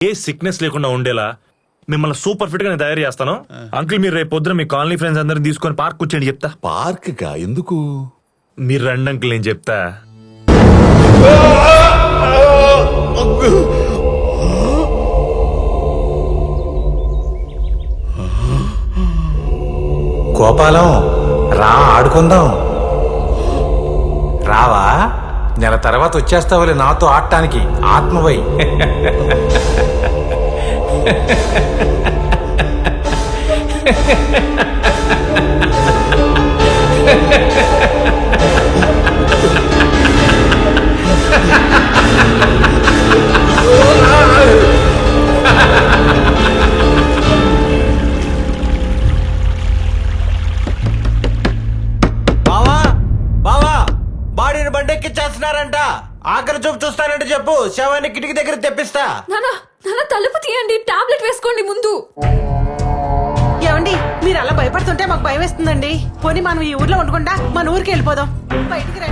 ఏ sickness లేకుండా ఉండేలా మిమ్మల్ని సూపర్ ఫిట్ గా నేను తయారు చేస్తాను. అంకుల్ మీరు రేపు పొద్దున మీ కాలనీ ఫ్రెండ్స్ అందరిని తీసుకొని పార్క్ కూర్చోండి చెప్తా. పార్క్ కా ఎందుకు? మీరు రండి అంకుల్ నేను చెప్తా. గోపాలం రా ఆడుకుందాం. రావా? నెల తర్వాత వచ్చేస్తావులే నాతో ఆడటానికి. ఆత్మవై బాడీని బండెక్కిచ్చేస్తున్నారంట. ఆఖరి చూపు చూస్తానంటే చెప్పు, శవాన్ని కిటికీ దగ్గర తెప్పిస్తా. తలుపు తీయండి, టాబ్లెట్ వేసుకోండి ముందు. ఏమండి మీరు అలా భయపడుతుంటే మాకు భయం వేస్తుందండి. పోనీ మనం ఈ ఊర్లో ఉండకుండా మన ఊరికి వెళ్ళిపోదాం. బయటికి రండి.